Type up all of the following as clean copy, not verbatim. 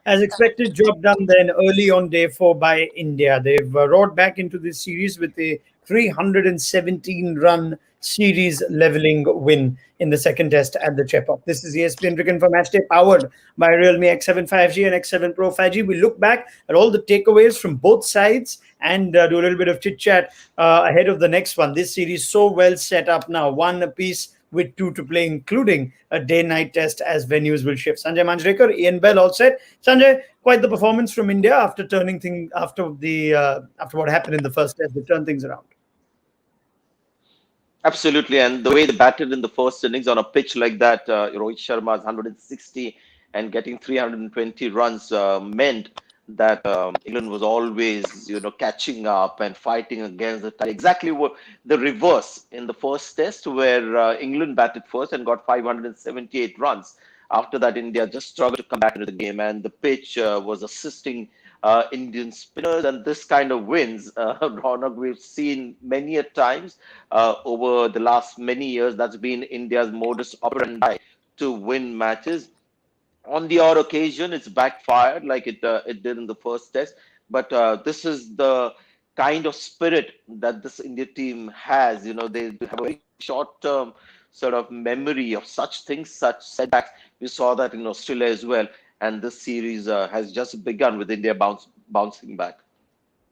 As expected, job done then early on day 4 by India. They've roared back into this series with a 317-run series leveling win in the second test at the Chepauk. This is ESPN Cricket for Matchday, powered by Realme X7 5G and X7 Pro 5G. We look back at all the takeaways from both sides and do a little bit of chit-chat ahead of the next one. This series so well set up now, one apiece with 2 to play, including a day-night test as venues will shift. Sanjay Manjrekar, Ian Bell all set. Sanjay, quite the performance from India after what happened in the first test. They turned things around. Absolutely, and the way they batted in the first innings on a pitch like that, Rohit Sharma's 160 and getting 320 runs meant that England was always, catching up and fighting against the tide. Exactly what the reverse in the first test, where England batted first and got 578 runs. After that, India just struggled to come back into the game, and the pitch was assisting Indian spinners. And this kind of wins, Ronak, we've seen many a times over the last many years. That's been India's modus operandi to win matches. On the odd occasion, it's backfired like it did in the first test. But this is the kind of spirit that this India team has. They have a very short-term sort of memory of such things, such setbacks. We saw that in Australia as well. And this series has just begun with India bouncing back.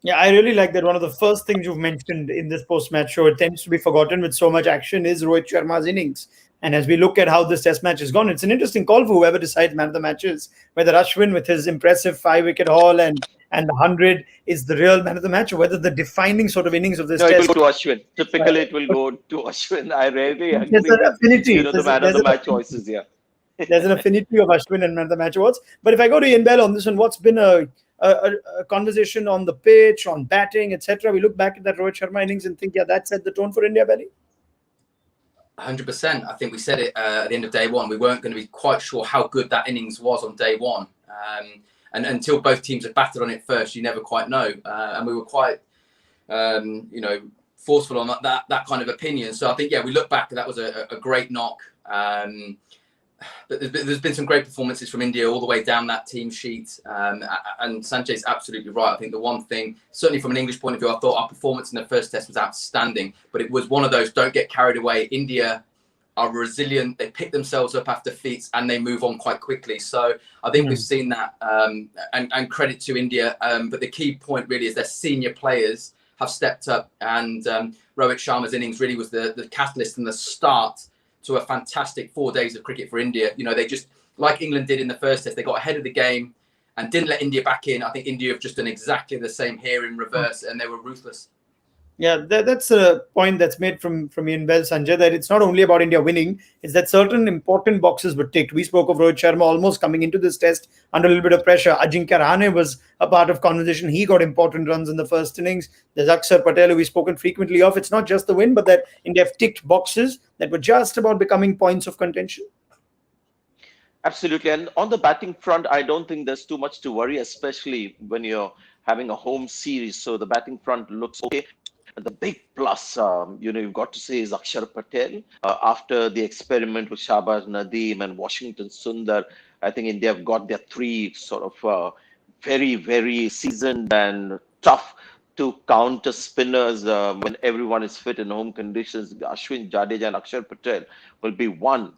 Yeah, I really like that. One of the first things you've mentioned in this post-match show, it tends to be forgotten with so much action, is Rohit Sharma's innings. And as we look at how this test match has gone, it's an interesting call for whoever decides man of the match is. Whether Ashwin with his impressive 5-wicket haul and the 100 is the real man of the match, or whether the defining sort of innings of this test. It will go to Ashwin. Typically, it will go to Ashwin. I rarely agree with the man of the match choices, yeah. There's an affinity of Ashwin and man of the match awards. But if I go to Ian Bell on this one, what's been a conversation on the pitch, on batting, etc. We look back at that Rohit Sharma innings and think, yeah, that set the tone for India, Belly. 100%. I think we said it at the end of day one. We weren't going to be quite sure how good that innings was on day one. And until both teams had batted on it first, you never quite know. And we were quite, forceful on that kind of opinion. So I think, we look back, that was a great knock. But there's been some great performances from India all the way down that team sheet. And Sanjay's absolutely right. I think the one thing, certainly from an English point of view, I thought our performance in the first test was outstanding. But it was one of those, don't get carried away. India are resilient. They pick themselves up after defeats and they move on quite quickly. So I think we've seen that and credit to India. But the key point really is their senior players have stepped up. And Rohit Sharma's innings really was the catalyst and the start to a fantastic 4 days of cricket for India. They just, like England did in the first test, they got ahead of the game and didn't let India back in. I think India have just done exactly the same here in reverse, and they were ruthless. Yeah, that's a point that's made from Ian Bell, Sanjay, that it's not only about India winning, it's that certain important boxes were ticked. We spoke of Rohit Sharma almost coming into this test under a little bit of pressure. Ajinkya Rahane was a part of conversation. He got important runs in the first innings. There's Akshar Patel, who we've spoken frequently of. It's not just the win, but that India have ticked boxes that were just about becoming points of contention. Absolutely. And on the batting front, I don't think there's too much to worry, especially when you're having a home series. So the batting front looks okay. The big plus, you've got to say, is Akshar Patel. After the experiment with Shahbaz Nadeem and Washington Sundar, I think India have got their three sort of very, very seasoned and tough to counter spinners when everyone is fit in home conditions. Ashwin, Jadeja and Akshar Patel will be one,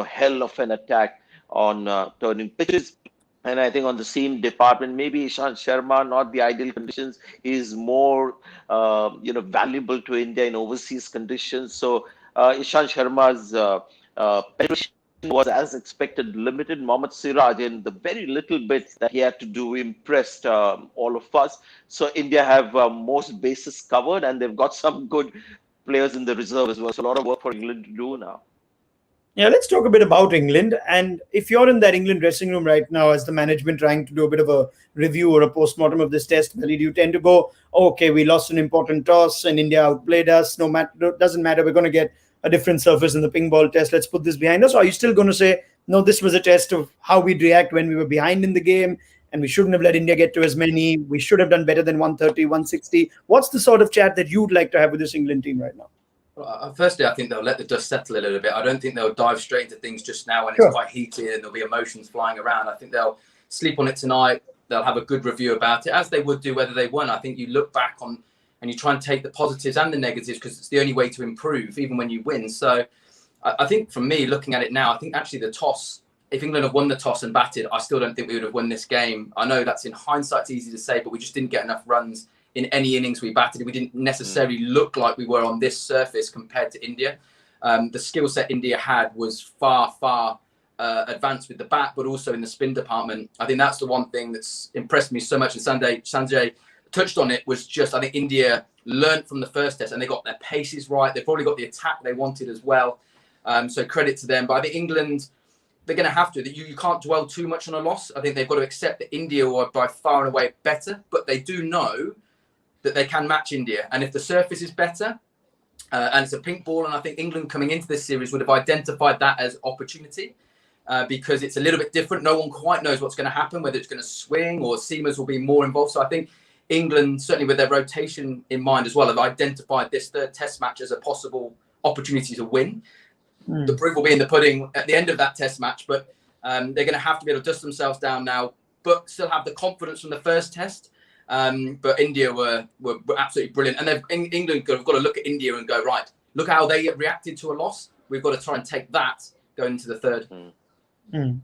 hell of an attack on turning pitches. And I think on the same department, maybe Ishant Sharma, not the ideal conditions, is more, valuable to India in overseas conditions. So Ishant Sharma's penetration was, as expected, limited. Mohammad Siraj, in the very little bit that he had to do, impressed all of us. So India have most bases covered, and they've got some good players in the reserve as well. So a lot of work for England to do now. Yeah, let's talk a bit about England. And if you're in that England dressing room right now as the management trying to do a bit of a review or a post-mortem of this test, do you tend to go, okay, we lost an important toss and India outplayed us. No matter, doesn't matter. We're going to get a different surface in the ping ball test. Let's put this behind us. Or are you still going to say no, this was a test of how we'd react when we were behind in the game, and we shouldn't have let India get to as many. We should have done better than 130, 160. What's the sort of chat that you'd like to have with this England team right now? Firstly, I think they'll let the dust settle a little bit. I don't think they'll dive straight into things just now when Sure. it's quite heated and there'll be emotions flying around. I think they'll sleep on it tonight. They'll have a good review about it, as they would do whether they won. I think you look back on and you try and take the positives and the negatives, because it's the only way to improve, even when you win. So I think for me, looking at it now, I think actually the toss, if England had won the toss and batted, I still don't think we would have won this game. I know that's in hindsight, it's easy to say, but we just didn't get enough runs in any innings we batted. We didn't necessarily look like we were on this surface compared to India. The skill set India had was far, far advanced with the bat, but also in the spin department. I think that's the one thing that's impressed me so much, and Sanjay touched on it, was just, I think India learnt from the first test and they got their paces right. They've probably got the attack they wanted as well. So credit to them. But I think England, they're going to have to. You can't dwell too much on a loss. I think they've got to accept that India are by far and away better, but they do know that they can match India. And if the surface is better, and it's a pink ball, and I think England coming into this series would have identified that as opportunity, because it's a little bit different. No one quite knows what's going to happen, whether it's going to swing or seamers will be more involved. So I think England, certainly with their rotation in mind as well, have identified this third test match as a possible opportunity to win. The proof will be in the pudding at the end of that test match, but they're going to have to be able to dust themselves down now, but still have the confidence from the first test. But India were absolutely brilliant. And England have got to look at India and go, right, look how they reacted to a loss. We've got to try and take that going into the third.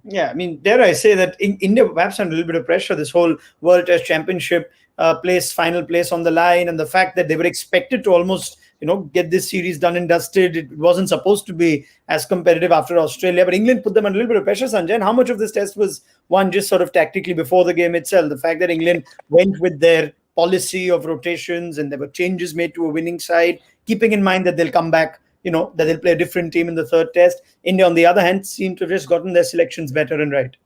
Yeah, I mean, dare I say that India perhaps under a little bit of pressure, this whole World Test Championship final place on the line, and the fact that they were expected to almost, get this series done and dusted. It wasn't supposed to be as competitive after Australia, but England put them under a little bit of pressure, Sanjay. And how much of this test was won just sort of tactically before the game itself? The fact that England went with their policy of rotations and there were changes made to a winning side, keeping in mind that they'll come back, that they'll play a different team in the third test. India, on the other hand, seem to have just gotten their selections better and right.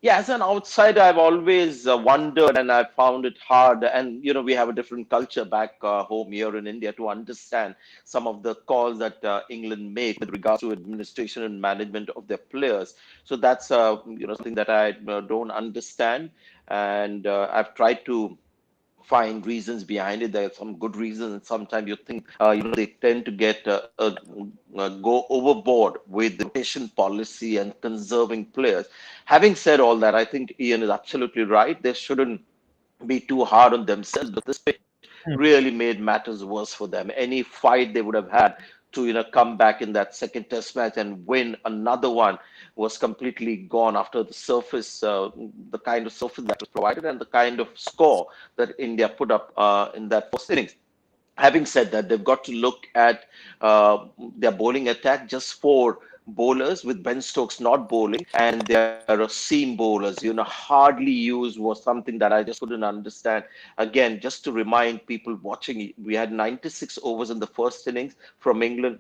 Yeah, as an outsider, I've always wondered, and I found it hard. And, we have a different culture back home here in India to understand some of the calls that England make with regards to administration and management of their players. So that's, something that I don't understand. And I've tried to find reasons behind it. There are some good reasons, and sometimes you think they tend to get go overboard with the rotation policy and conserving players. Having said all that, I think Ian is absolutely right. They shouldn't be too hard on themselves, but this pitch really made matters worse for them. Any fight they would have had to come back in that second test match and win another one was completely gone after the surface, the kind of surface that was provided and the kind of score that India put up in that first innings. Having said that, they've got to look at their bowling attack. Just 4 bowlers with Ben Stokes not bowling, and there are seam bowlers, hardly used, was something that I just couldn't understand. Again, just to remind people watching, we had 96 overs in the first innings from England.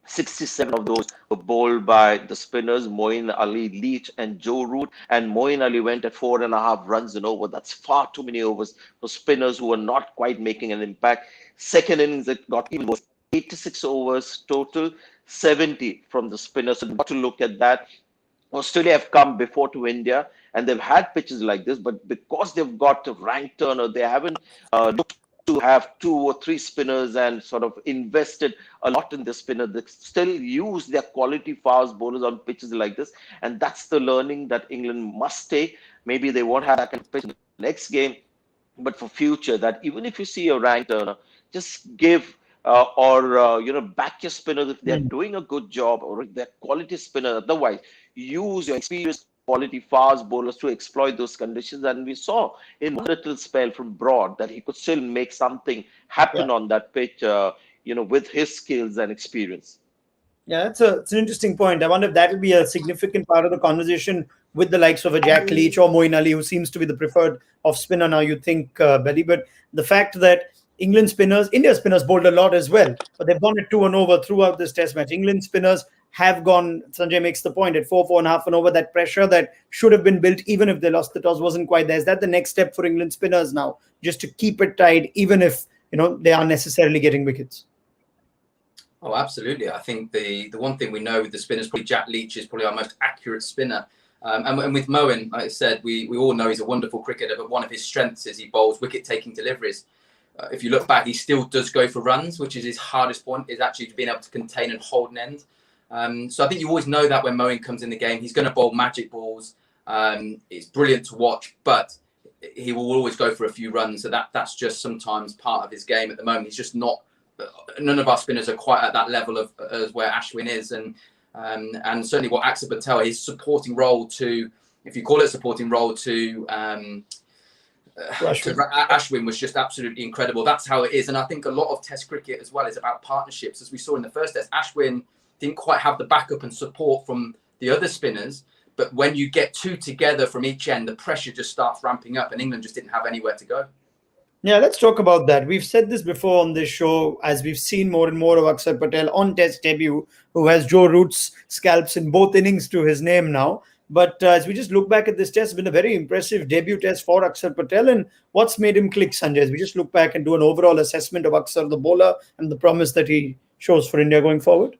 67 of those were bowled by the spinners, Moeen Ali, Leach, and Joe Root. And Moeen Ali went at 4.5 runs an over. That's far too many overs for spinners who were not quite making an impact. Second innings, it got even worse. 86 overs total, 70 from the spinners. So we've got to look at that. Australia have come before to India, and they've had pitches like this, but because they've got a rank turner, they haven't looked to have 2 or 3 spinners and sort of invested a lot in the spinner. They still use their quality fast bowlers on pitches like this, and that's the learning that England must take. Maybe they won't have that kind of pitch in the next game, but for future, that even if you see a rank turner, just give back your spinners if they're doing a good job, or if they're quality spinners. Otherwise, use your experienced quality fast bowlers to exploit those conditions. And we saw in one little spell from Broad that he could still make something happen on that pitch, with his skills and experience. Yeah, it's an interesting point. I wonder if that will be a significant part of the conversation with the likes of a Jack Leach or Moeen Ali, who seems to be the preferred off spinner now, you think, Belly. But the fact that India spinners bowled a lot as well, but they've gone at 2 and over throughout this test match. England spinners have gone, Sanjay makes the point, at 4.5 and over. That pressure that should have been built even if they lost the toss wasn't quite there. Is that the next step for England spinners now, just to keep it tight, even if they are necessarily getting wickets? Oh, absolutely. I think the one thing we know with the spinners, probably Jack Leach is probably our most accurate spinner. And with Moeen, like I said, we all know he's a wonderful cricketer, but one of his strengths is he bowls wicket-taking deliveries. If you look back, he still does go for runs, which is his hardest point, is actually being able to contain and hold an end. So I think you always know that when Moeen comes in the game, he's going to bowl magic balls. It's brilliant to watch, but he will always go for a few runs. So that's just sometimes part of his game at the moment. He's just not. None of our spinners are quite at that level of as where Ashwin is, and certainly what Axar Patel, his supporting role to, if you call it a supporting role to Ashwin was just absolutely incredible. That's how it is, and I think a lot of Test cricket as well is about partnerships. As we saw in the first Test, Ashwin didn't quite have the backup and support from the other spinners, but when you get two together from each end, the pressure just starts ramping up, and England just didn't have anywhere to go. Yeah, let's talk about that. We've said this before on this show, as we've seen more and more of Axar Patel on Test debut, who has Joe Root's scalps in both innings to his name now. But as we just look back at this Test, it's been a very impressive debut Test for Axar Patel. And what's made him click, Sanjay? As we just look back and do an overall assessment of Axar, the bowler, and the promise that he shows for India going forward.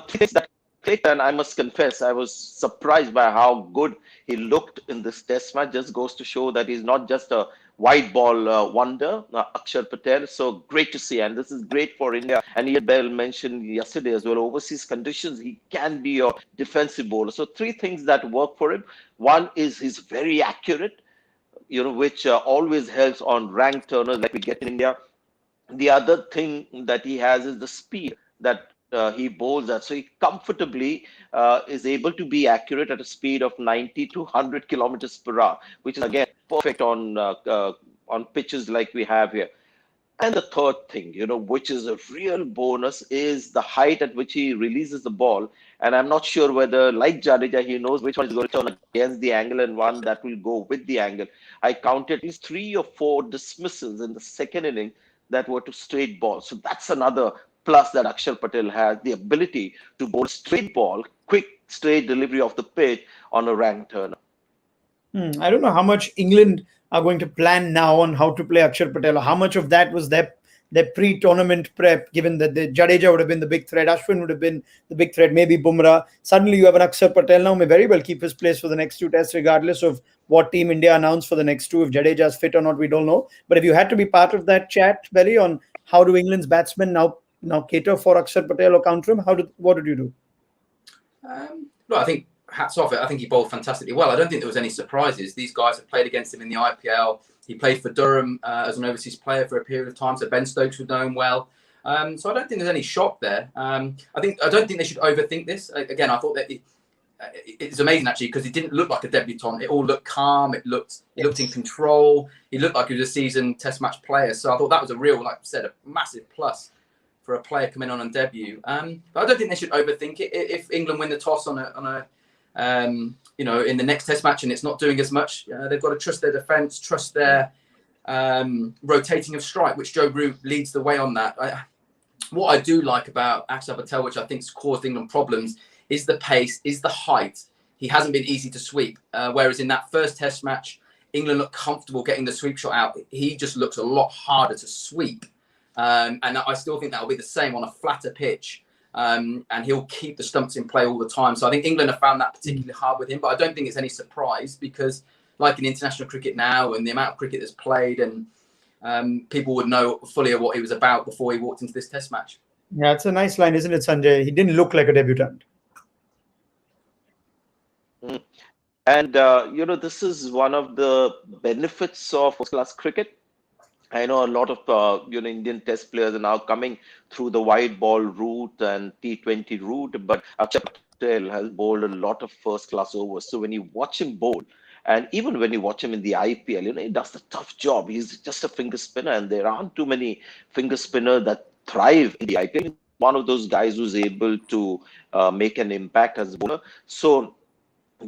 Things that clicked, and I must confess, I was surprised by how good he looked in this Test match. Just goes to show that he's not just a white ball wonder, Axar Patel. So great to see, and this is great for India. And Ian Bell mentioned yesterday as well, overseas conditions, he can be a defensive bowler. So three things that work for him. One is he's very accurate, which always helps on rank turners like we get in India. The other thing that he has is the speed that he bowls at. So he comfortably is able to be accurate at a speed of 90 to 100 kilometers per hour, which is again perfect on pitches like we have here. And the third thing, which is a real bonus, is the height at which he releases the ball. And I'm not sure whether, like Jadeja, he knows which one is going to turn against the angle and one that will go with the angle. I counted at least 3 or 4 dismissals in the second inning that were to straight balls. So that's another plus that Axar Patel has, the ability to bowl straight ball, quick straight delivery of the pitch on a rank turner. I don't know how much England are going to plan now on how to play Axar Patel, or how much of that was their pre-tournament prep, given that the Jadeja would have been the big threat, Ashwin would have been the big threat, maybe Bumrah. Suddenly you have an Axar Patel now, may very well keep his place for the next 2 Tests, regardless of what Team India announced for the next 2. If Jadeja is fit or not, we don't know. But if you had to be part of that chat, Belly, on how do England's batsmen now cater for Axar Patel or counter him, what did you do? Look, I think hats off it. I think he bowled fantastically well. I don't think there was any surprises. These guys have played against him in the IPL. He played for Durham as an overseas player for a period of time, so Ben Stokes would know him well. So I don't think there's any shock there. I don't think they should overthink this. Again, I thought that it's amazing actually, because he didn't look like a debutant. It all looked calm. It looked in control. He looked like he was a seasoned Test match player. So I thought that was a real, like I said, a massive plus for a player coming on debut. But I don't think they should overthink it. If England win the toss on a in the next Test match and it's not doing as much, they've got to trust their defence, trust their rotating of strike, which Joe Root leads the way on that. What I do like about Axar Patel, which I think has caused England problems, is the pace, is the height. He hasn't been easy to sweep. Whereas in that first Test match, England looked comfortable getting the sweep shot out. He just looks a lot harder to sweep. And I still think that will be the same on a flatter pitch. And he'll keep the stumps in play all the time. So I think England have found that particularly hard with him. But I don't think it's any surprise, because like in international cricket now and the amount of cricket that's played, and people would know fully what he was about before he walked into this Test match. Yeah, it's a nice line, isn't it, Sanjay? He didn't look like a debutant. And, this is one of the benefits of first-class cricket. I know a lot of Indian Test players are now coming through the wide ball route and T20 route, but Axar Patel has bowled a lot of first-class overs. So when you watch him bowl, and even when you watch him in the IPL, he does the tough job. He's just a finger spinner, and there aren't too many finger spinners that thrive in the IPL. One of those guys who's able to make an impact as a bowler. So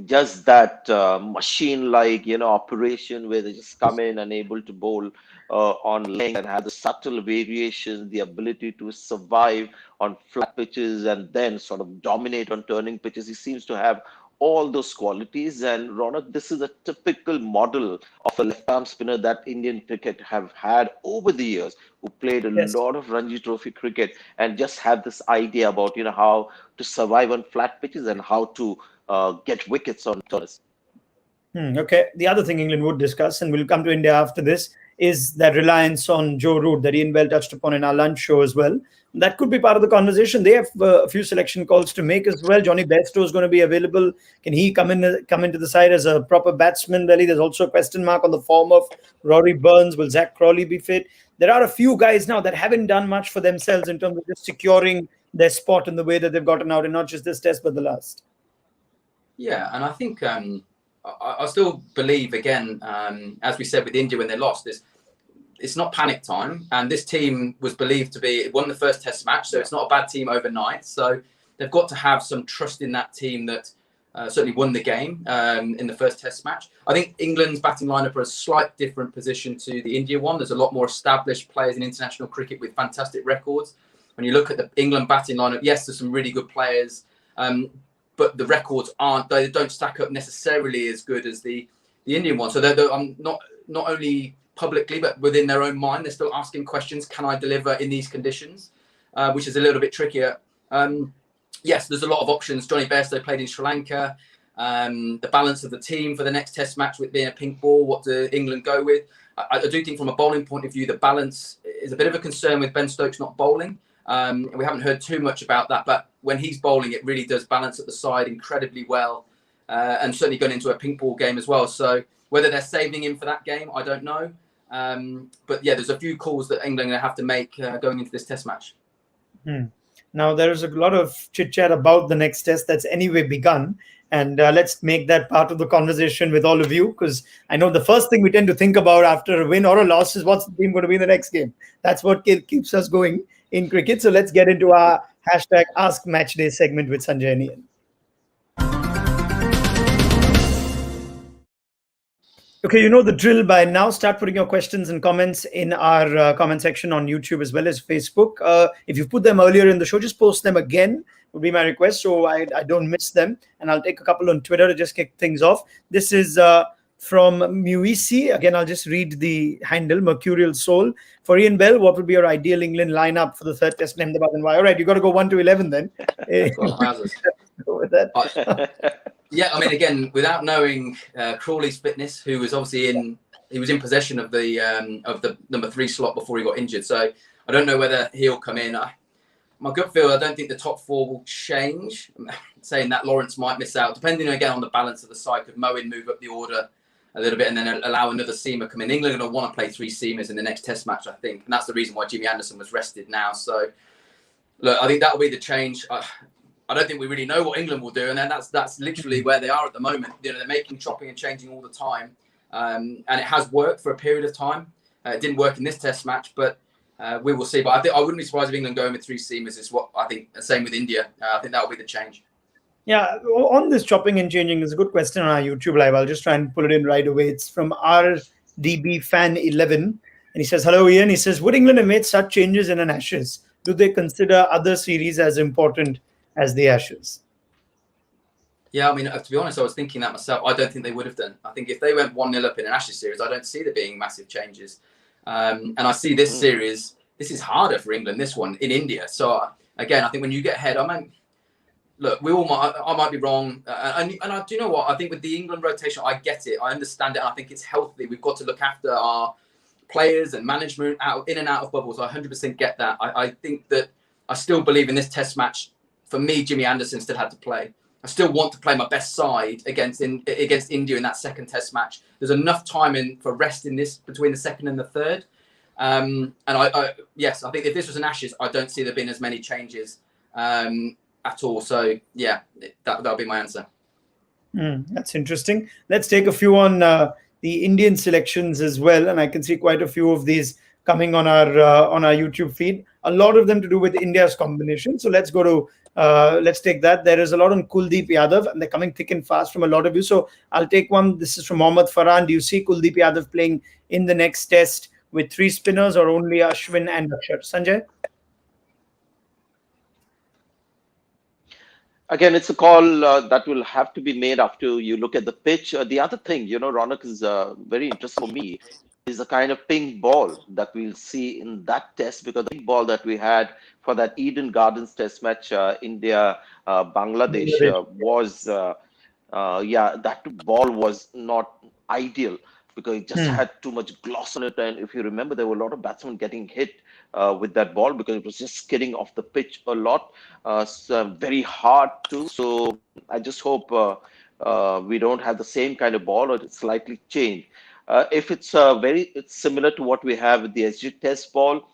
just that machine-like, operation where they just come in and able to bowl on length and have the subtle variations, the ability to survive on flat pitches and then sort of dominate on turning pitches. He seems to have all those qualities. And Ronak, this is a typical model of a left-arm spinner that Indian cricket have had over the years, who played a Yes. lot of Ranji Trophy cricket and just have this idea about how to survive on flat pitches and how to get wickets on this. Okay. The other thing England would discuss, and we'll come to India after this, is that reliance on Joe Root that Ian Bell touched upon in our lunch show as well. That could be part of the conversation. They have a few selection calls to make as well. Johnny Bairstow is going to be available. Can he come into the side as a proper batsman? Really, there's also a question mark on the form of Rory Burns. Will Zach Crawley be fit? There are a few guys now that haven't done much for themselves in terms of just securing their spot in the way that they've gotten out, and not just this test but the last. Yeah, and I think I still believe, again, as we said with India when they lost, it's not panic time. And this team was believed to be, it won the first test match, so it's not a bad team overnight. So they've got to have some trust in that team that certainly won the game in the first test match. I think England's batting lineup are a slight different position to the India one. There's a lot more established players in international cricket with fantastic records. When you look at the England batting lineup, yes, there's some really good players, but the records they don't stack up necessarily as good as the Indian one. So they're not only publicly, but within their own mind, they're still asking questions. Can I deliver in these conditions? Which is a little bit trickier. Yes, there's a lot of options. Johnny Bairstow played in Sri Lanka. The balance of the team for the next test match with being a pink ball, what do England go with? I do think from a bowling point of view, the balance is a bit of a concern with Ben Stokes not bowling. We haven't heard too much about that, but when he's bowling, it really does balance at the side incredibly well, and certainly going into a pink ball game as well. So whether they're saving him for that game, I don't know. But yeah, there's a few calls that England are going to have to make going into this test match. Now, there is a lot of chit-chat about the next test that's anyway begun. And let's make that part of the conversation with all of you, because I know the first thing we tend to think about after a win or a loss is what's the team going to be in the next game. That's what keeps us going in cricket. So let's get into our hashtag Ask Matchday segment with Sanjay and Ian. Okay, you know the drill by now. Start putting your questions and comments in our comment section on YouTube as well as Facebook. If you put them earlier in the show, just post them again would be my request, so I don't miss them. And I'll take a couple on Twitter to just kick things off. This is from Muisi. Again, I'll just read the handle, Mercurial Soul. For Ian Bell, what would be your ideal England lineup for the third test in Ahmedabad and why? All right, you got to go 1 to 11 then. Go with that. Yeah, I mean, again, without knowing Crawley's fitness, who was obviously he was in possession of the number 3 slot before he got injured. So I don't know whether he'll come in. My gut feel, I don't think the top 4 will change. Saying that Lawrence might miss out, depending again on the balance of the side. Could Moeen move up the order a little bit and then allow another seamer come in? England are going to want to play 3 seamers in the next test match, I think. And that's the reason why Jimmy Anderson was rested now. So, look, I think that'll be the change. I don't think we really know what England will do. And then that's literally where they are at the moment. You know, they're making, chopping and changing all the time. And it has worked for a period of time. It didn't work in this test match, but we will see. But I wouldn't be surprised if England going with 3 seamers is what I think. Same with India. I think that will be the change. Yeah, on this chopping and changing, there's a good question on our YouTube live. I'll just try and pull it in right away. It's from RDB Fan 11, and he says, "Hello, Ian." He says, "Would England have made such changes in an Ashes? Do they consider other series as important as the Ashes?" Yeah, I mean, to be honest, I was thinking that myself. I don't think they would have done. I think if they went 1-0 up in an Ashes series, I don't see there being massive changes. And I see this series, this is harder for England, this one, in India. So, again, I think when you get ahead, look, I might be wrong. And I do you know what? I think with the England rotation, I get it. I understand it. And I think it's healthy. We've got to look after our players and management in and out of bubbles. I 100% get that. I think that I still believe in this test match. For me, Jimmy Anderson still had to play. I still want to play my best side against India in that second test match. There's enough time for rest in this between the second and the third. And yes, I think if this was an Ashes, I don't see there being as many changes at all. So yeah, that'll be my answer. That's interesting. Let's take a few on the Indian selections as well, and I can see quite a few of these coming on our YouTube feed. A lot of them to do with India's combination. So let's go to let's take that. There is a lot on Kuldeep Yadav, and they're coming thick and fast from a lot of you. So I'll take one. This is from Mohammad Farhan. Do you see Kuldeep Yadav playing in the next test with 3 spinners or only Ashwin and Akshar? Sanjay? Again, it's a call that will have to be made after you look at the pitch. The other thing, Ronak, is very interesting for me is the kind of pink ball that we'll see in that test, because the pink ball that we had for that Eden Gardens test match, India, Bangladesh, yeah, that ball was not ideal because it just had too much gloss on it. And if you remember, there were a lot of batsmen getting hit with that ball because it was just skidding off the pitch a lot. So very hard too. So I just hope we don't have the same kind of ball, or it's slightly changed. If it's similar to what we have with the SG test ball,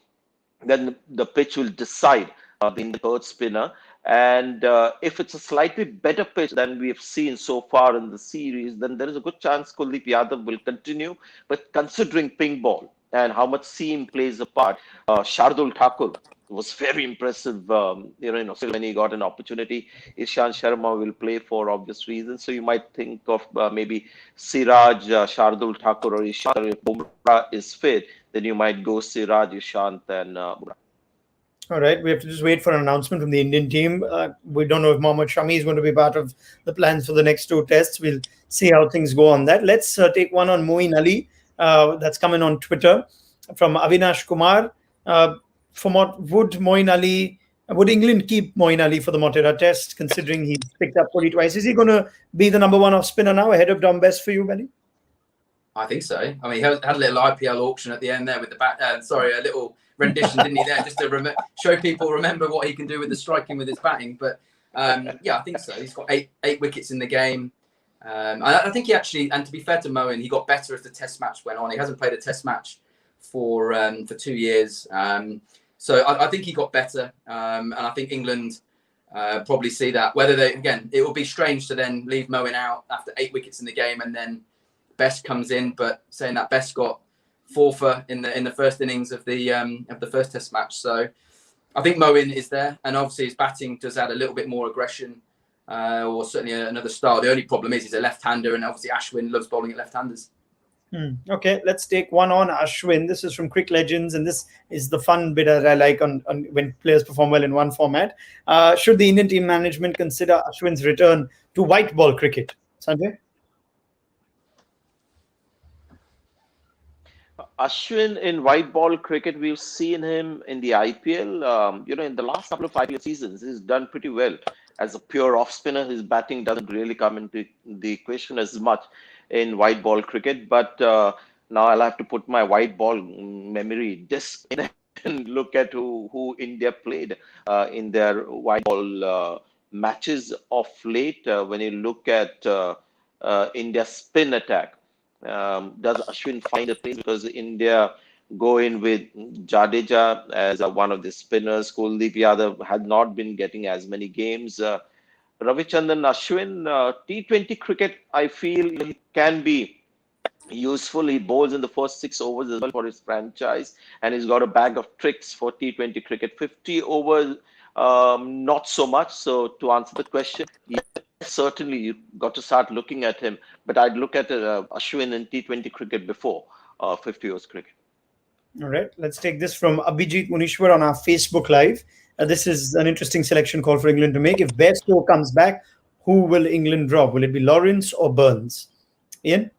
then the pitch will decide the third spinner. And if it's a slightly better pitch than we have seen so far in the series, then there is a good chance Kuldeep Yadav will continue. But considering pink ball and how much seam plays a part, Shardul Thakur was very impressive. Still when he got an opportunity, Ishant Sharma will play for obvious reasons. So you might think of maybe Siraj, Shardul Thakur, or Ishant. If Bumrah is fit, then you might go Siraj, Ishant, and Bumrah. All right, we have to just wait for an announcement from the Indian team. We don't know if Mohammad Shami is going to be part of the plans for the next two tests. We'll see how things go on that. Let's take one on Moeen Ali that's coming on Twitter from Avinash Kumar. From what would England keep Moeen Ali for the Motera test, considering he's picked up 40 twice? Is he going to be the number one off spinner now, ahead of Dom Best for you, Benny? I think so. I mean, he had a little IPL auction at the end there with the bat. A little rendition, didn't he? There, just to show people, remember what he can do with the striking with his batting. But yeah, I think so. He's got eight wickets in the game. I think he actually, and to be fair to Moeen, he got better as the Test match went on. He hasn't played a Test match for 2 years, so I think he got better, and I think England probably see that. Whether it will be strange to then leave Moeen out after 8 wickets in the game, and then Best comes in. But saying that, Best got 4 for in the first innings of the first Test match. So I think Moeen is there, and obviously his batting does add a little bit more aggression, or certainly another style. The only problem is he's a left-hander, and obviously Ashwin loves bowling at left-handers. Okay, let's take one on Ashwin. This is from Cricket Legends, and this is the fun bit that I like on when players perform well in one format. Should the Indian team management consider Ashwin's return to white ball cricket? Sanjay? Ashwin in white ball cricket, we've seen him in the IPL. In the last couple of IPL seasons, he's done pretty well. As a pure off spinner, his batting doesn't really come into the equation as much in white ball cricket. But now I'll have to put my white ball memory disc in and look at who India played in their white ball matches of late. When you look at India's spin attack, does Ashwin find a place? Because India go in with Jadeja as one of the spinners. Kuldeep Yadav had not been getting as many games. Ravichandran Ashwin, T20 cricket, I feel he can be useful. He bowls in the first 6 overs as well for his franchise, and he's got a bag of tricks for T20 cricket. 50 overs, not so much. So to answer the question, yes, certainly you got to start looking at him, but I'd look at Ashwin in T20 cricket before 50 overs cricket. All right, let's take this from Abhijit Munishwar on our Facebook Live. This is an interesting selection call for England to make. If Bairstow comes back, who will England drop? Will it be Lawrence or Burns? Ian?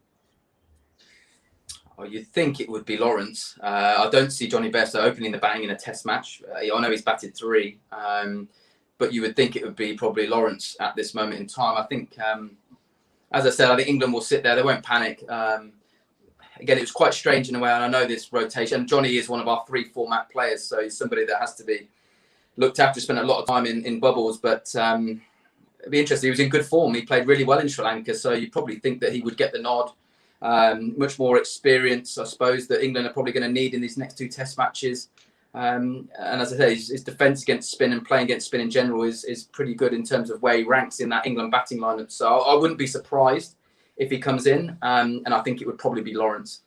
Well, you'd think it would be Lawrence. I don't see Johnny Bairstow opening the batting in a Test match. I know he's batted 3, but you would think it would be probably Lawrence at this moment in time. I think, as I said, I think England will sit there. They won't panic. Again, it was quite strange in a way, and I know this rotation. Johnny is one of our 3 format players, so he's somebody that has to be looked after, spent a lot of time in bubbles, but it'd be interesting. He was in good form. He played really well in Sri Lanka, so you probably think that he would get the nod. Much more experience, I suppose, that England are probably going to need in these next 2 Test matches. And as I say, his defence against spin and playing against spin in general is pretty good in terms of where he ranks in that England batting lineup. So I wouldn't be surprised if he comes in, and I think it would probably be Lawrence.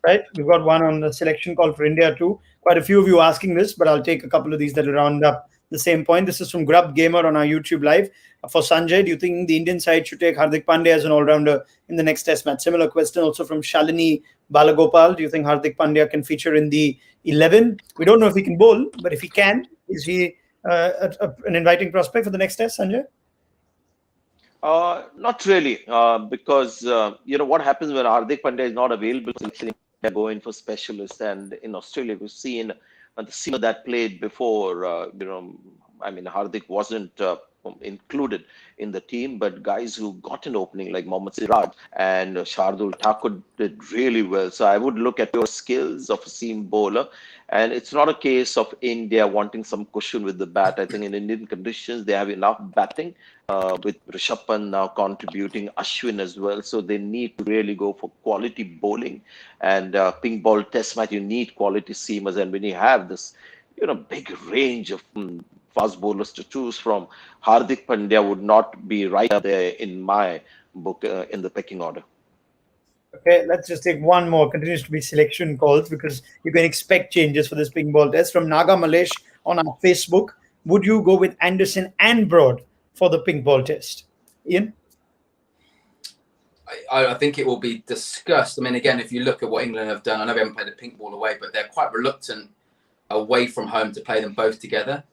Right, we've got one on the selection call for India too. Quite a few of you asking this, but I'll take a couple of these that will round up the same point. This is from Grub Gamer on our YouTube Live. For Sanjay, do you think the Indian side should take Hardik Pandya as an all-rounder in the next Test match? Similar question also from Shalini Balagopal. Do you think Hardik Pandya can feature in the 11? We don't know if he can bowl, but if he can, is he an inviting prospect for the next test, Sanjay? Not really, because what happens when Hardik Pandya is not available. They go in for specialists, and in Australia we've seen the seamer that played before. I mean, Hardik wasn't included in the team, but guys who got an opening like Mohammad Siraj and Shardul Thakur did really well. So I would look at your skills of a seam bowler, and it's not a case of India wanting some cushion with the bat. I think in Indian conditions they have enough batting. With Rishabh Pant now contributing, Ashwin as well. So they need to really go for quality bowling. And pink ball test match, you need quality seamers. And when you have this, big range of fast bowlers to choose from, Hardik Pandya would not be right there in my book in the pecking order. Okay, let's just take one more. Continues to be selection calls because you can expect changes for this pink ball test. From Naga Malesh on our Facebook, would you go with Anderson and Broad for the pink ball test? Ian? I think it will be discussed. I mean, again, if you look at what England have done, I know we haven't played the pink ball away, but they're quite reluctant away from home to play them both together.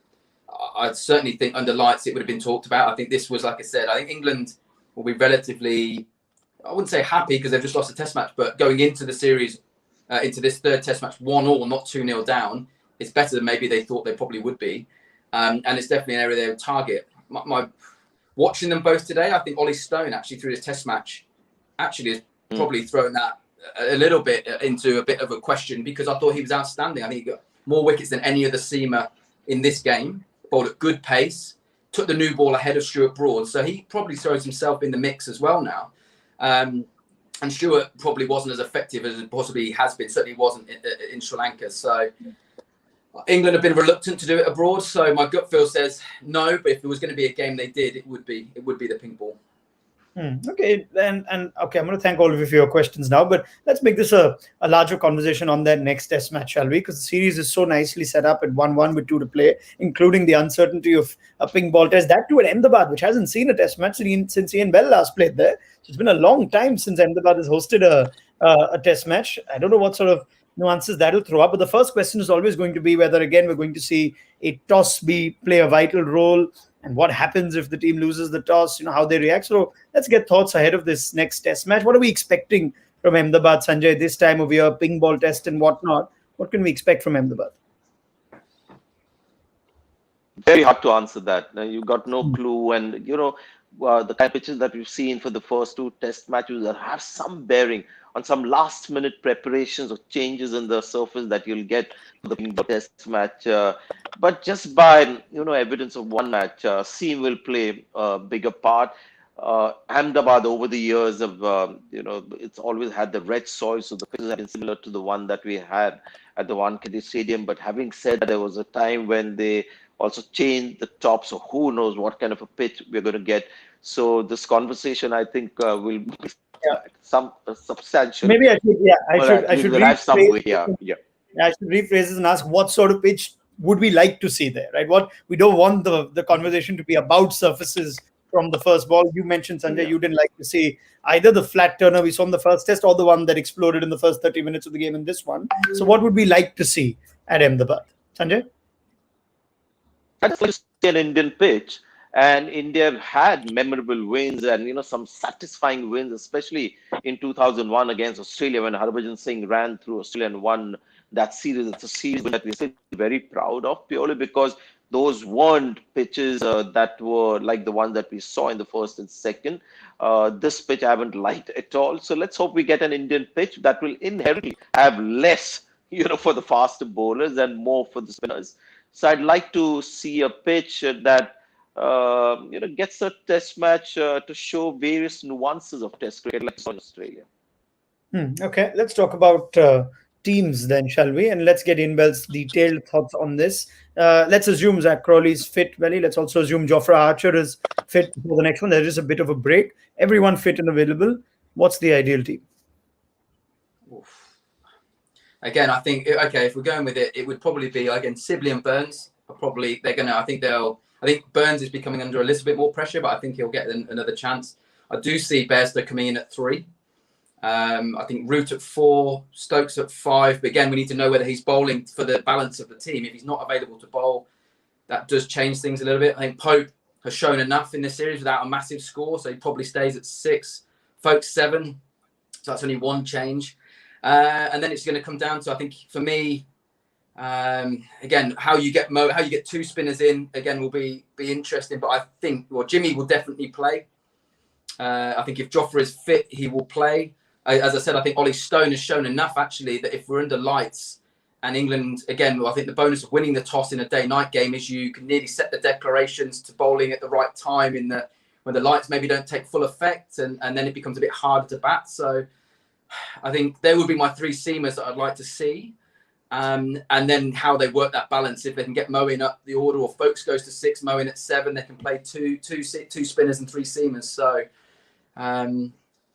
I certainly think under lights it would have been talked about. I think this was, like I said, I think England will be relatively, I wouldn't say happy because they've just lost a test match, but going into the series, into this third test match, 1-1, not 2-0 down, it's better than maybe they thought they probably would be. And it's definitely an area they would target. My watching them both today, I think Ollie Stone actually through this test match actually has probably thrown that a little bit into a bit of a question because I thought he was outstanding. I think he got more wickets than any other seamer in this game, bowled at good pace, took the new ball ahead of Stuart Broad. So he probably throws himself in the mix as well now. And Stuart probably wasn't as effective as possibly he has been. Certainly wasn't in Sri Lanka. So England have been reluctant to do it abroad. So my gut feel says no. But if there was going to be a game they did, it would be the pink ball. Okay, and okay, I'm going to thank all of you for your questions now, but let's make this a larger conversation on that next test match, shall we? Because the series is so nicely set up at 1-1 with 2 to play, including the uncertainty of a pink ball test. That too at Ahmedabad, which hasn't seen a test match since Ian Bell last played there. So it's been a long time since Ahmedabad has hosted a test match. I don't know what sort of nuances that'll throw up, but the first question is always going to be whether, again, we're going to see a toss play a vital role. And what happens if the team loses the toss, how they react. So let's get thoughts ahead of this next test match. What are we expecting from Ahmedabad, Sanjay, this time of year, ping ball test and whatnot? What can we expect from Ahmedabad? Very hard to answer that. Now, you've got no clue. And, the kind of pitches that we've seen for the first 2 test matches that have some bearing on some last-minute preparations or changes in the surface that you'll get for the test match. But just by, evidence of one match, seam will play a bigger part. Ahmedabad over the years of, it's always had the red soil, so the pitches have been similar to the one that we had at the Wankhede Stadium. But having said that, there was a time when they also changed the top, so who knows what kind of a pitch we're going to get. So this conversation, I think, will be some substantial. Maybe I should have some way. Yeah. I should rephrase this and ask what sort of pitch would we like to see there, right? What we don't want the conversation to be about surfaces from the first ball. You mentioned, Sanjay, you didn't like to see either the flat turner we saw in the first test or the one that exploded in the first 30 minutes of the game in this one. So what would we like to see at Ahmedabad? Sanjay? I just want to see an Indian pitch. And India had memorable wins and, some satisfying wins, especially in 2001 against Australia when Harbhajan Singh ran through Australia and won that series. It's a series that we're still very proud of purely because those weren't pitches that were like the ones that we saw in the first and second. This pitch I haven't liked at all. So let's hope we get an Indian pitch that will inherently have less, for the faster bowlers and more for the spinners. So I'd like to see a pitch that gets a test match to show various nuances of test cricket like in Australia. Okay, let's talk about teams then, shall we? And let's get Ian Bell's detailed thoughts on this. Let's assume Zach Crawley's fit, Belly. Let's also assume Jofra Archer is fit for the next one. There is a bit of a break. Everyone fit and available. What's the ideal team? Again, I think, if we're going with it, it would probably be, again, Sibley and Burns. I think Burns is becoming under a little bit more pressure, but I think he'll get another chance. I do see Bairstow coming in at 3. I think Root at 4, Stokes at 5. But again, we need to know whether he's bowling for the balance of the team. If he's not available to bowl, that does change things a little bit. I think Pope has shown enough in this series without a massive score, so he probably stays at 6. Folkes 7, so that's only one change. And then it's going to come down to, I think, for me, again, how you get 2 spinners in again will be interesting. But I think, well, Jimmy will definitely play. I think if Jofra is fit, he will play. As I said, I think Ollie Stone has shown enough actually that if we're under lights and England, again, well, I think the bonus of winning the toss in a day-night game is you can nearly set the declarations to bowling at the right time when the lights maybe don't take full effect, and then it becomes a bit harder to bat. So I think there would be my 3 seamers that I'd like to see. And then how they work that balance. If they can get Moeen up the order, or Folkes goes to 6, Moeen at 7, they can play two spinners and 3 seamers. So,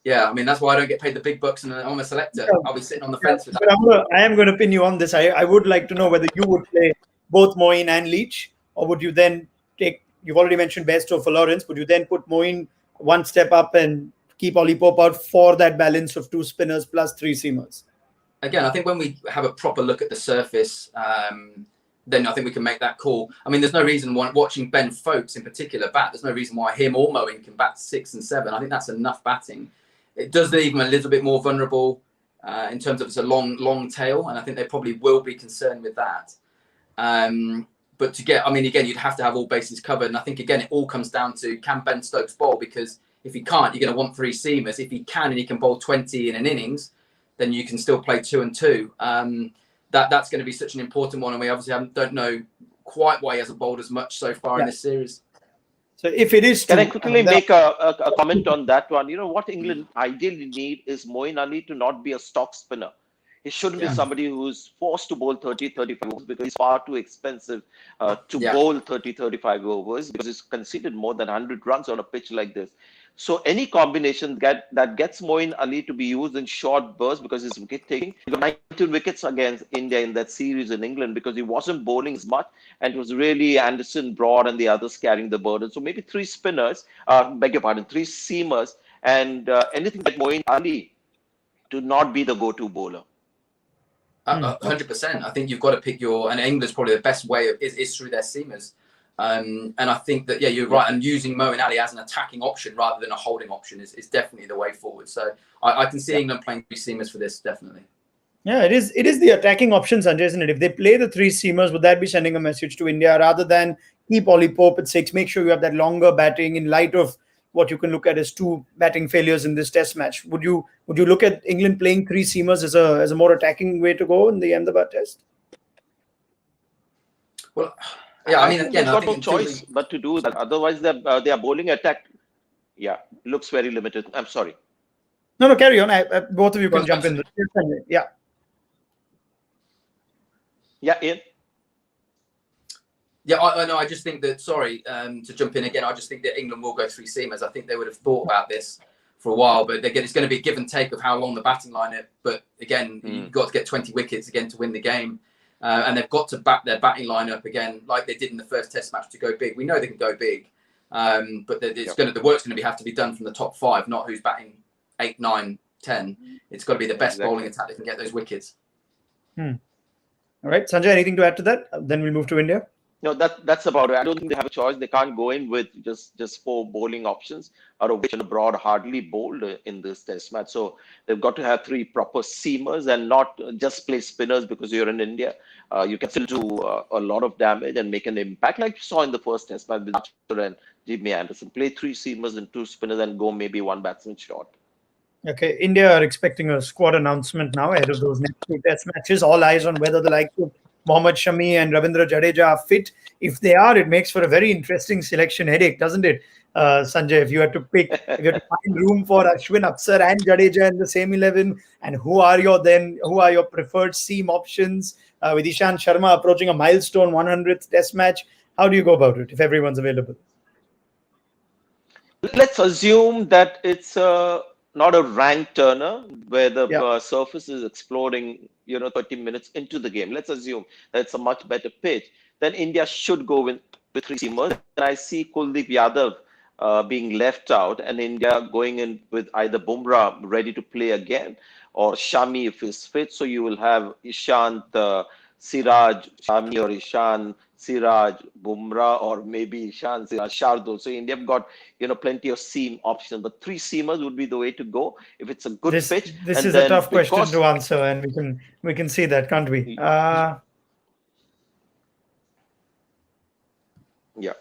yeah, I mean, that's why I don't get paid the big bucks and I'm a selector. Yeah. I'll be sitting on the fence with that. But I am going to pin you on this. I would like to know whether you would play both Moeen and Leach, or would you then you've already mentioned Bairstow for Lawrence, would you then put Moeen one step up and keep Ollie Pope out for that balance of 2 spinners plus 3 seamers? Again, I think when we have a proper look at the surface, then I think we can make that call. I mean, there's no reason why, watching Ben Folkes in particular bat, there's no reason why him or Moeen can bat 6 and 7. I think that's enough batting. It does leave him a little bit more vulnerable in terms of it's a long tail, and I think they probably will be concerned with that. But to get, I mean, again, you'd have to have all bases covered. And I think, again, it all comes down to, can Ben Stokes bowl? Because if he can't, you're going to want 3 seamers. If he can and he can bowl 20 in an innings, then you can still play 2 and 2. That's going to be such an important one. And we obviously don't know quite why he hasn't bowled as much so far in this series. So if it is... Can I quickly make a comment on that one? You know, what England ideally need is Moeen Ali to not be a stock spinner. He shouldn't be somebody who's forced to bowl 30, 35 overs, because he's far too expensive to bowl 30, 35 overs, because he's conceded more than 100 runs on a pitch like this. So any combination that gets Moeen Ali to be used in short bursts, because he's wicket taking. He got 19 wickets against India in that series in England because he wasn't bowling as much, and it was really Anderson, Broad, and the others carrying the burden. So maybe 3 spinners, 3 seamers, and anything like Moeen Ali to not be the go-to bowler. 100%. I think you've got to pick and England's probably the best way is through their seamers. And I think that, you're right. And using Moeen Ali as an attacking option rather than a holding option is definitely the way forward. So I can see England playing 3 seamers for this, definitely. Yeah, it is the attacking option, Sanjay, isn't it? If they play the 3 seamers, would that be sending a message to India rather than keep Ollie Pope at 6? Make sure you have that longer batting in light of what you can look at as 2 batting failures in this test match. Would you look at England playing 3 seamers as a more attacking way to go in the Ahmedabad test? Well, yeah, I mean, again, they've got no choice but to do that. Otherwise, their bowling attack, looks very limited. I'm sorry. No, carry on. Both of you can jump in. Yeah. Yeah, Ian. Yeah, I just think that, to jump in again, I just think that England will go 3 seamers. I think they would have thought about this for a while, but again, it's going to be a give and take of how long the batting line is. But again, you've got to get 20 wickets again to win the game. And they've got to back their batting line up again, like they did in the first test match, to go big. We know they can go big, but the work's going to have to be done from the top 5, not who's batting 8, 9, 10. It's got to be the best bowling attack that can get those wickets. All right, Sanjay, anything to add to that? Then we'll move to India. No, that's about it. I don't think they have a choice. They can't go in with just 4 bowling options, out of which Broad hardly bowled in this test match. So they've got to have 3 proper seamers and not just play spinners, because you're in India. You can still do a lot of damage and make an impact, like you saw in the first test match with Archer and Jimmy Anderson. Play 3 seamers and 2 spinners and go maybe 1 batsman short. Okay, India are expecting a squad announcement now ahead of those next 2 test matches. All eyes on whether the likes of Mohammad Shami and Ravindra Jadeja are fit. If they are, it makes for a very interesting selection headache, doesn't it, Sanjay? If you had to pick, if you had to find room for Ashwin, Afsar and Jadeja in the same 11, and who are your preferred seam options? With Ishan Sharma approaching a milestone 100th test match, how do you go about it if everyone's available? Let's assume that it's not a rank turner where the surface is exploding, 30 minutes into the game. Let's assume that it's a much better pitch. Then India should go with 3 seamers. And I see Kuldeep Yadav being left out, and India going in with either Bumrah ready to play again, or Shami if he's fit. So you will have Ishant, Siraj, Shami or Ishan, Siraj, Bumrah, or maybe Ishan, Siraj, Shardul. So India have got plenty of seam options, but three seamers would be the way to go if it's a good This pitch. this And is a then tough question because to answer, and we can see that, can't we? yeah.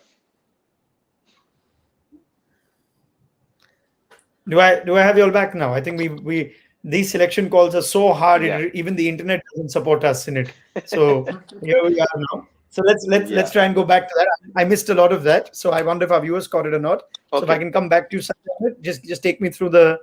Do I have you all back now? I think we these selection calls are so hard. Yeah. Even the internet doesn't support us in it. So here we are now. So let's try and go back to that. I missed a lot of that, so I wonder if our viewers caught it or not. So if I can come back to you, Sanjay, just take me through the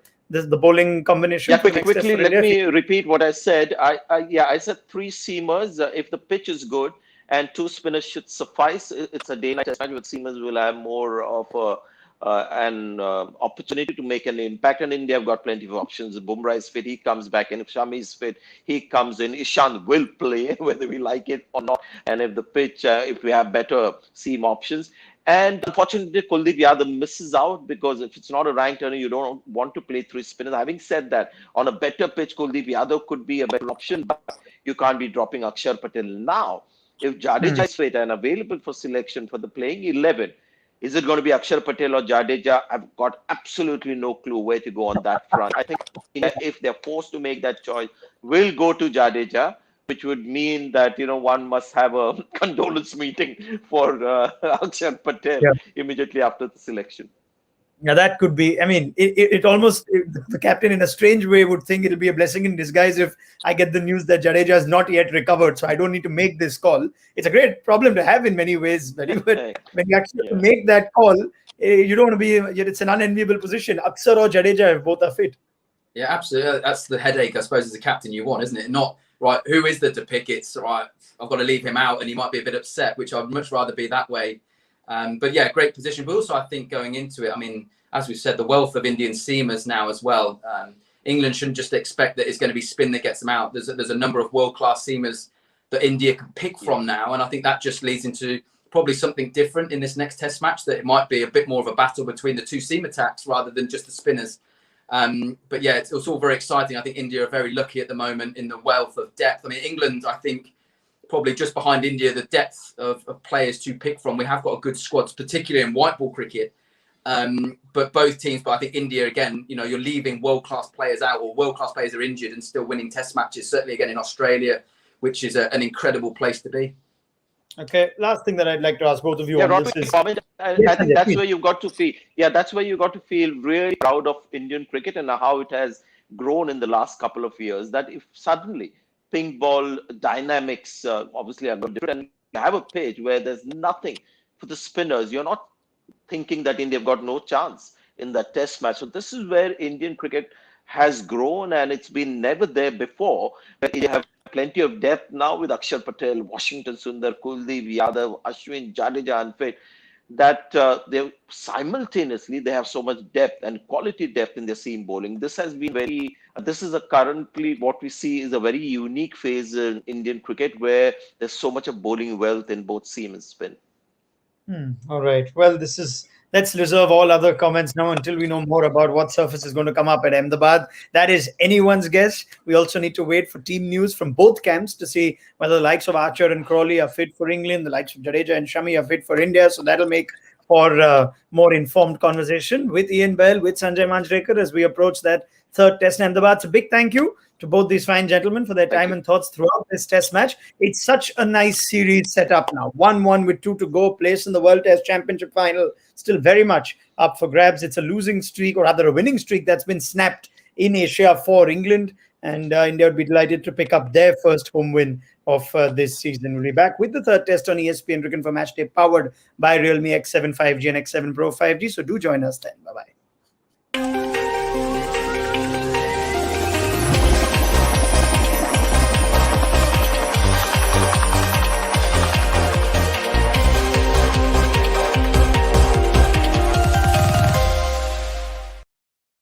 bowling combination. Yeah, quickly. Let me repeat what I said. I said three seamers. If the pitch is good, and two spinners should suffice. It's a day-night test match with seamers will have more of an opportunity to make an impact. And India have got plenty of options. Bumrah is fit, he comes back. And if Shami is fit, he comes in. Ishan will play, whether we like it or not. And if the pitch, if we have better seam options. And unfortunately, Kuldeep Yadav misses out because if it's not a ranked turner, you don't want to play three spinners. Having said that, on a better pitch, Kuldeep Yadav could be a better option, but you can't be dropping Akshar Patel now. If Jadeja is fit and available for selection for the playing 11, is it going to be Akshar Patel or Jadeja? I've got absolutely no clue where to go on that front. I think if they're forced to make that choice, we'll go to Jadeja, which would mean that one must have a condolence meeting for Akshar Patel immediately after the selection. Yeah, that could be. I mean, it almost the captain, in a strange way, would think it'll be a blessing in disguise if I get the news that Jadeja has not yet recovered, so I don't need to make this call. It's a great problem to have in many ways, but when you actually have to make that call, you don't want to be. It's an unenviable position. Akshar or Jadeja, if both are fit. Yeah, absolutely. That's the headache, I suppose, as a captain you want, isn't it? Not right. Who is there to pick? It's right. I've got to leave him out, and he might be a bit upset, which I'd much rather be that way. But yeah, great position. But also, I think going into it, I mean, as we've said, the wealth of Indian seamers now as well. England shouldn't just expect that it's going to be spin that gets them out. There's a number of world-class seamers that India can pick from now. And I think that just leads into probably something different in this next test match, that it might be a bit more of a battle between the two seam attacks rather than just the spinners. But yeah, it's all very exciting. I think India are very lucky at the moment in the wealth of depth. I mean, England, I think, probably just behind India, the depth of players to pick from. We have got a good squad, particularly in white ball cricket. But both teams, but I think India, again, you're leaving world-class players out, or world-class players are injured and still winning test matches, certainly again in Australia, which is an incredible place to be. Okay, last thing that I'd like to ask both of you on this is... comment. I think that's where you've got to feel. Yeah, that's where you got to feel really proud of Indian cricket and how it has grown in the last couple of years. That if suddenly pink ball dynamics obviously are different, and you have a pitch where there's nothing for the spinners, you're not thinking that India have got no chance in that test match. So this is where Indian cricket has grown, and it's been never there before. But India have plenty of depth now with Akshar Patel, Washington Sundar, Kuldeep Yadav, Ashwin, Jadeja unfit, that they simultaneously they have so much depth and quality depth in their seam bowling. This has been currently what we see is a very unique phase in Indian cricket where there's so much of bowling wealth in both seam and spin. All right. Well, let's reserve all other comments now until we know more about what surface is going to come up at Ahmedabad. That is anyone's guess. We also need to wait for team news from both camps to see whether the likes of Archer and Crawley are fit for England, the likes of Jadeja and Shami are fit for India. So that'll make for more informed conversation with Ian Bell, with Sanjay Manjrekar as we approach that third test in Ahmedabad. So big thank you to both these fine gentlemen for their time and thoughts throughout this test match. It's such a nice series set up now. 1-1 with 2 to go, place in the World Test Championship final, still very much up for grabs. It's a losing streak, or rather a winning streak, that's been snapped in Asia for England. And India would be delighted to pick up their first home win of this season. We'll be back with the third test on ESPN Cricket for Matchday, powered by Realme X7 5G and X7 Pro 5G. So do join us then. Bye-bye.